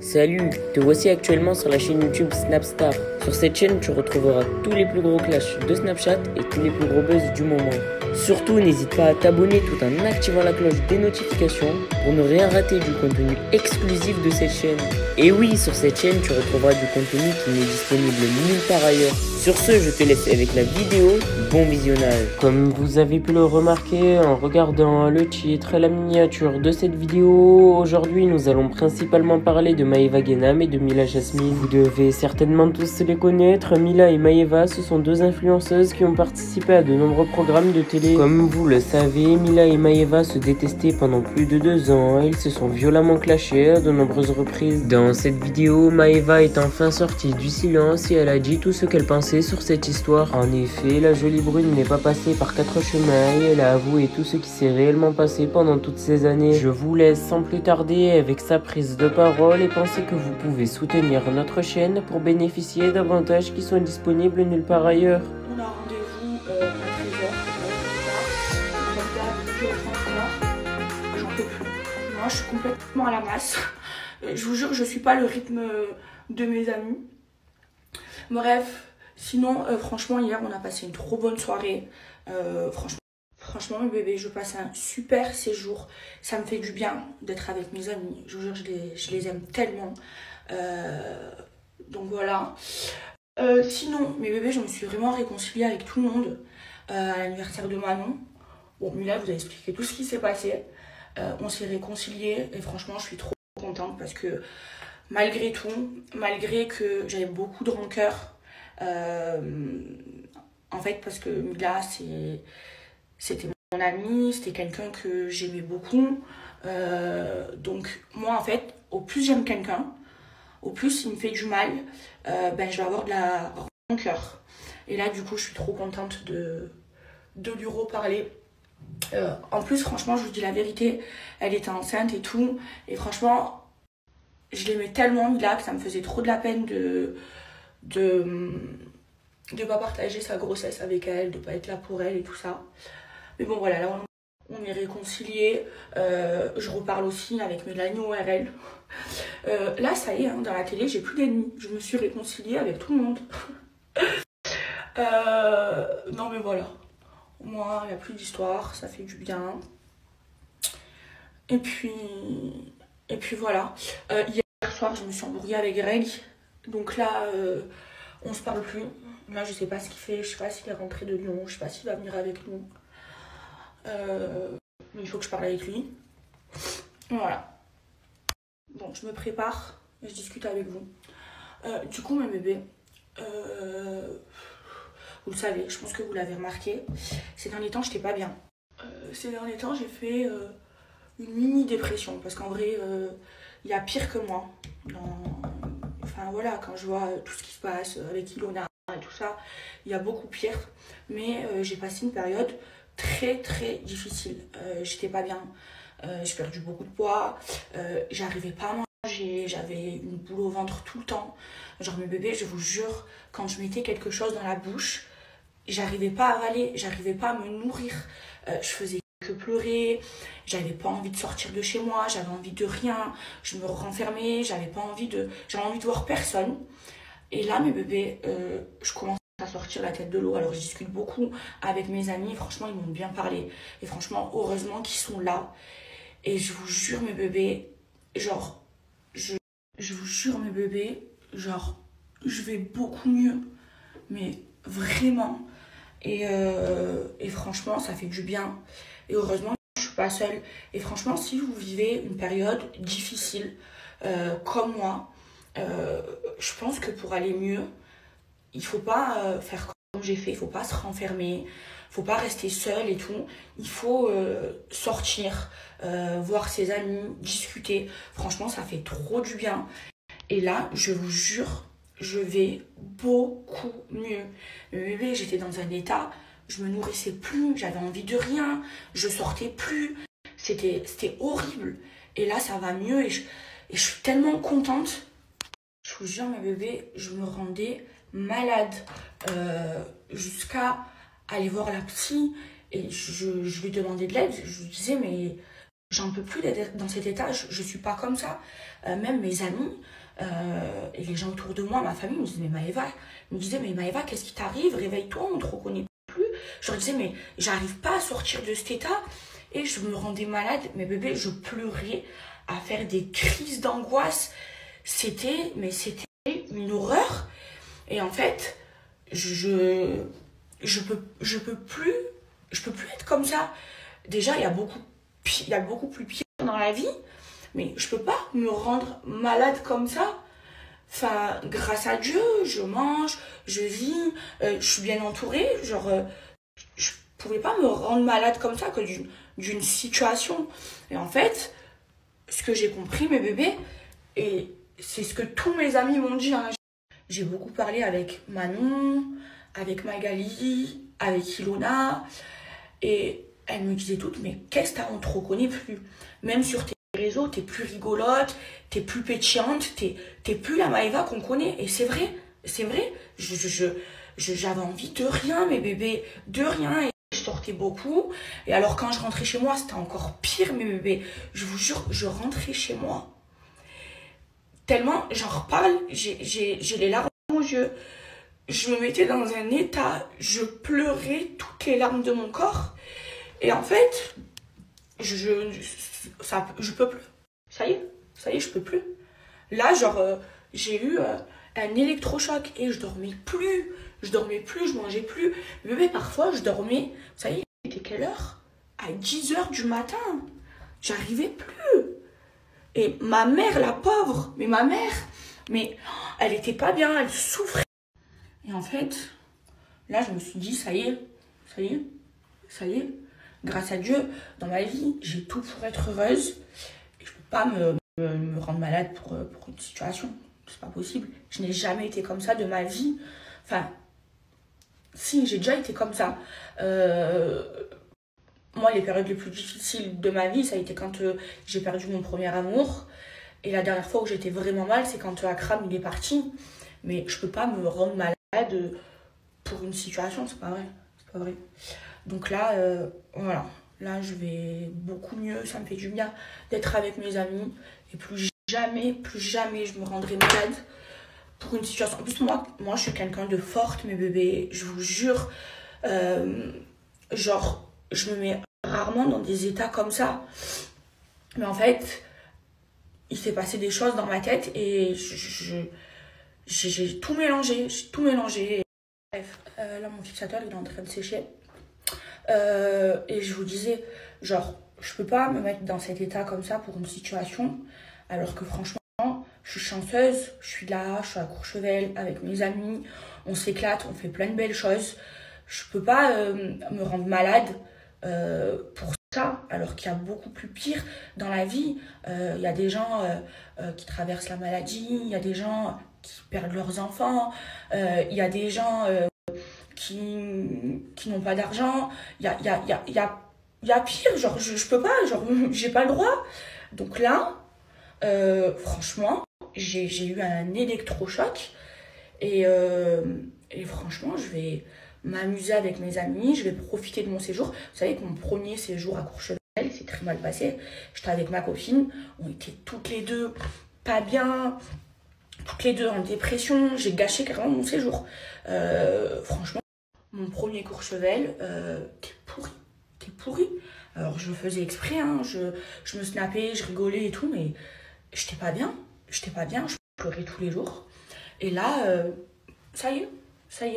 Salut, te voici actuellement sur la chaîne YouTube Snapstar. Sur cette chaîne, tu retrouveras tous les plus gros clashs de Snapchat et tous les plus gros buzz du moment. Surtout, n'hésite pas à t'abonner tout en activant la cloche des notifications pour ne rien rater du contenu exclusif de cette chaîne. Et oui, sur cette chaîne, tu retrouveras du contenu qui n'est disponible nulle part ailleurs. Sur ce, je te laisse avec la vidéo. Bon visionnage. Comme vous avez pu le remarquer en regardant le titre et la miniature de cette vidéo, aujourd'hui nous allons principalement parler de Maeva Guénam et de Mila Jasmine. Vous devez certainement tous les connaître. Mila et Maeva, ce sont deux influenceuses qui ont participé à de nombreux programmes de télé. Comme vous le savez, Mila et Maeva se détestaient pendant plus de 2 ans. Ils se sont violemment clashés à de nombreuses reprises. Dans cette vidéo, Maeva est enfin sortie du silence et elle a dit tout ce qu'elle pensait sur cette histoire. En effet, la jolie brune n'est pas passée par 4 chemins et elle a avoué tout ce qui s'est réellement passé pendant toutes ces années. Je vous laisse sans plus tarder avec sa prise de parole et pensez que vous pouvez soutenir notre chaîne pour bénéficier d'avantages qui sont disponibles nulle part ailleurs. On a rendez-vous à 13h. J'en peux plus. Moi, je suis complètement à la masse. Je vous jure, je suis pas le rythme de mes amis. Bref, sinon, franchement, hier, on a passé une trop bonne soirée. Franchement, mes bébés, je passe un super séjour. Ça me fait du bien d'être avec mes amis. Je vous jure, je les aime tellement. Donc voilà. Sinon, mes bébés, je me suis vraiment réconciliée avec tout le monde à l'anniversaire de Manon. Bon, Mila vous a expliqué tout ce qui s'est passé. On s'est réconciliés et franchement, je suis trop contente parce que malgré tout, malgré que j'avais beaucoup de rancœur, en fait, parce que Mila, c'était mon amie, c'était quelqu'un que j'aimais beaucoup. Donc moi, en fait, au plus j'aime quelqu'un, au plus il me fait du mal, je vais avoir de la rancœur. Et là, du coup, je suis trop contente de lui reparler. En plus, franchement, je vous dis la vérité, elle était enceinte et tout. Et franchement, je l'aimais tellement, Mila, que ça me faisait trop de la peine de pas partager sa grossesse avec elle, de pas être là pour elle et tout ça. Mais bon, voilà, là, on est réconciliés. Je reparle aussi avec Mélanie ORL. Là, ça y est, hein, dans la télé, j'ai plus d'ennemis. Je me suis réconciliée avec tout le monde. Non, mais voilà. Moi, il n'y a plus d'histoire, ça fait du bien. Et puis voilà. Hier soir, je me suis embrouillée avec Greg. Donc là, on se parle plus. Là, je sais pas ce qu'il fait. Je sais pas s'il est rentré de Lyon. Je sais pas s'il va venir avec nous. Mais il faut que je parle avec lui. Voilà. Bon, je me prépare et je discute avec vous. Du coup, mes bébés, vous le savez, je pense que vous l'avez remarqué, ces derniers temps, j'étais pas bien. Ces derniers temps, j'ai fait une mini-dépression parce qu'en vrai, il y a pire que moi. Enfin voilà, quand je vois tout ce qui se passe avec Ilona et tout ça, il y a beaucoup pire. Mais j'ai passé une période très très difficile. J'étais pas bien. J'ai perdu beaucoup de poids. J'arrivais pas à manger. J'avais une boule au ventre tout le temps. Genre mes bébés, je vous jure, quand je mettais quelque chose dans la bouche, j'arrivais pas à avaler, j'arrivais pas à me nourrir. Je faisais que pleurer. J'avais pas envie de sortir de chez moi. J'avais envie de rien. Je me renfermais. J'avais envie de voir personne. Et là, mes bébés, je commence à sortir la tête de l'eau. Alors, je discute beaucoup avec mes amis. Franchement, ils m'ont bien parlé. Et franchement, heureusement qu'ils sont là. Et je vous jure, mes bébés, genre, je vous jure, mes bébés, genre, je vais beaucoup mieux. Mais vraiment. Et franchement, ça fait du bien. Et heureusement, je suis pas seule. Et franchement, si vous vivez une période difficile, comme moi, je pense que pour aller mieux, il faut pas faire comme j'ai fait, il faut pas se renfermer, il faut pas rester seul et tout. Il faut sortir, voir ses amis, discuter. Franchement, ça fait trop du bien. Et là, je vous jure, je vais beaucoup mieux. Mais bébé, j'étais dans un état, je me nourrissais plus, j'avais envie de rien, je sortais plus. C'était horrible. Et là, ça va mieux et je suis tellement contente. Je vous jure, mes bébés, je me rendais malade jusqu'à aller voir la psy et je lui demandais de l'aide. Je lui disais, mais j'en peux plus d'être dans cet état, je suis pas comme ça. Même mes amis et les gens autour de moi, ma famille, me disaient, mais Maëva, qu'est-ce qui t'arrive? Réveille-toi, on te reconnaît plus. Je leur disais, mais j'arrive pas à sortir de cet état. Et je me rendais malade, mais bébé, je pleurais à faire des crises d'angoisse. C'était une horreur. Et en fait, je peux plus être comme ça. Déjà, il y a beaucoup plus pire dans la vie, mais je peux pas me rendre malade comme ça. Enfin, grâce à Dieu, je mange, je vis, je suis bien entourée. Genre, je pouvais pas me rendre malade comme ça que d'une situation. Et en fait, ce que j'ai compris, mes bébés, et c'est ce que tous mes amis m'ont dit, hein. J'ai beaucoup parlé avec Manon, avec Magali, avec Ilona, et elles me disaient toutes, mais qu'est-ce que t'as, on te reconnaît plus. Même sur tes réseaux, t'es plus rigolote, t'es plus pétillante, t'es plus la Maëva qu'on connaît. Et c'est vrai. J'avais envie de rien, mes bébés, de rien. Et je sortais beaucoup. Et alors quand je rentrais chez moi, c'était encore pire, mes bébés. Je vous jure, je rentrais chez moi. Tellement, j'en reparle, j'ai les larmes aux yeux. Je me mettais dans un état, je pleurais toutes les larmes de mon corps. Et en fait, je peux plus. Ça y est, je peux plus. Là, genre, j'ai eu un électrochoc et je dormais plus, je mangeais plus. Bébé, parfois, je dormais, ça y est, il était quelle heure? À 10h du matin. J'arrivais plus. Et ma mère, la pauvre, mais elle était pas bien, elle souffrait. Et en fait, là, je me suis dit, ça y est. Grâce à Dieu, dans ma vie, j'ai tout pour être heureuse. Et je peux pas me rendre malade pour une situation. C'est pas possible. Je n'ai jamais été comme ça de ma vie. Enfin, si, j'ai déjà été comme ça. Moi, les périodes les plus difficiles de ma vie, ça a été quand j'ai perdu mon premier amour. Et la dernière fois où j'étais vraiment mal, c'est quand Akram, il est parti. Mais je peux pas me rendre malade pour une situation, c'est pas vrai. Donc là, voilà. Là, je vais beaucoup mieux. Ça me fait du bien d'être avec mes amis. Et plus jamais, je me rendrai malade pour une situation. En plus, moi je suis quelqu'un de forte, mes bébés. Je vous jure. Genre, je me mets rarement dans des états comme ça. Mais en fait, il s'est passé des choses dans ma tête et j'ai tout mélangé. Bref, là, mon fixateur, il est en train de sécher. Et je vous disais, genre, je peux pas me mettre dans cet état comme ça pour une situation, alors que franchement, je suis chanceuse, je suis là, je suis à Courchevel avec mes amis, on s'éclate, on fait plein de belles choses. Je peux pas me rendre malade pour ça, alors qu'il y a beaucoup plus pire dans la vie. Il y a des gens qui traversent la maladie, il y a des gens qui perdent leurs enfants, il y a des gens qui n'ont pas d'argent, il y a pire, genre je peux pas, genre j'ai pas le droit. Donc là, franchement, j'ai eu un électrochoc et franchement, je vais m'amuser avec mes amis, je vais profiter de mon séjour. Vous savez que mon premier séjour à Courchevel s'est très mal passé. J'étais avec ma copine, on était toutes les deux pas bien, toutes les deux en dépression. J'ai gâché carrément mon séjour. Franchement, mon premier Courchevel, t'es pourri. Alors je faisais exprès, hein, je me snappais, je rigolais et tout, mais j'étais pas bien, je pleurais tous les jours. Et là, ça y est,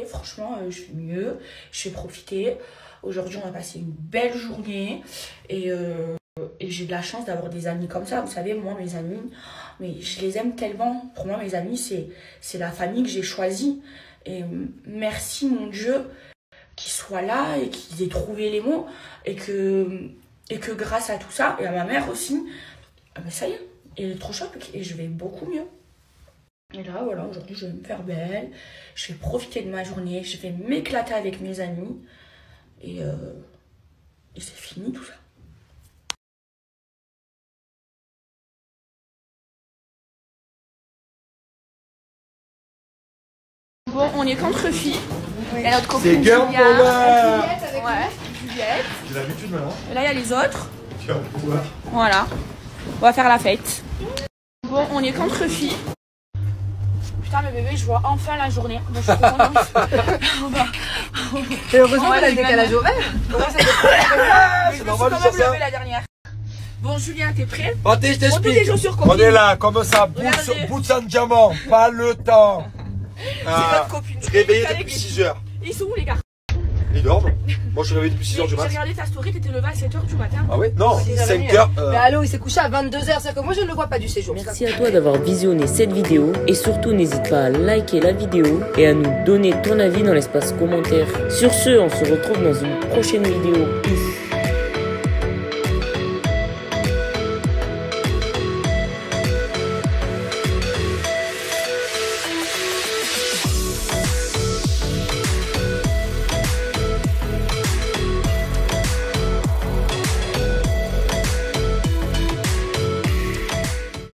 franchement, je vais mieux, je vais profiter. Aujourd'hui, on va passer une belle journée et j'ai de la chance d'avoir des amis comme ça. Vous savez, moi, mes amis, mais je les aime tellement. Pour moi, mes amis, c'est la famille que j'ai choisie. Et merci, mon Dieu, qu'ils soient là et qu'ils aient trouvé les mots. Et que grâce à tout ça, et à ma mère aussi, ben ça y est, électrochoc et je vais beaucoup mieux. Et là, voilà, aujourd'hui, je vais me faire belle. Je vais profiter de ma journée. Je vais m'éclater avec mes amis. Et c'est fini tout ça. Bon, on est qu'entre filles. Il y a notre copine Juliette. Ouais, Juliette. J'ai l'habitude maintenant. Et là, il y a les autres. Voilà. On va faire la fête. Bon, on est qu'entre filles. Putain, le bébé, je vois enfin la journée. Bon, je suis contente. Et heureusement qu'elle a le décalage horaire. Je me suis quand même levée la dernière. Bon, Julien, t'es prêt? Attends, je t'explique. On est là, comme ça, boots en diamant, pas le temps. C'est notre copine. Réveillé depuis 6 heures. Ils sont où, les gars? Ils dorment. Moi, je suis réveillé depuis 6 heures du J'ai matin. regardé ta story, t'étais levé à 7h du matin. Ah oui? Non, 5 heures. Mais allô, il s'est couché à 22h, c'est que moi je ne le vois pas du séjour. Merci à toi d'avoir visionné cette vidéo et surtout n'hésite pas à liker la vidéo et à nous donner ton avis dans l'espace commentaire. Sur ce, on se retrouve dans une prochaine vidéo. Peace.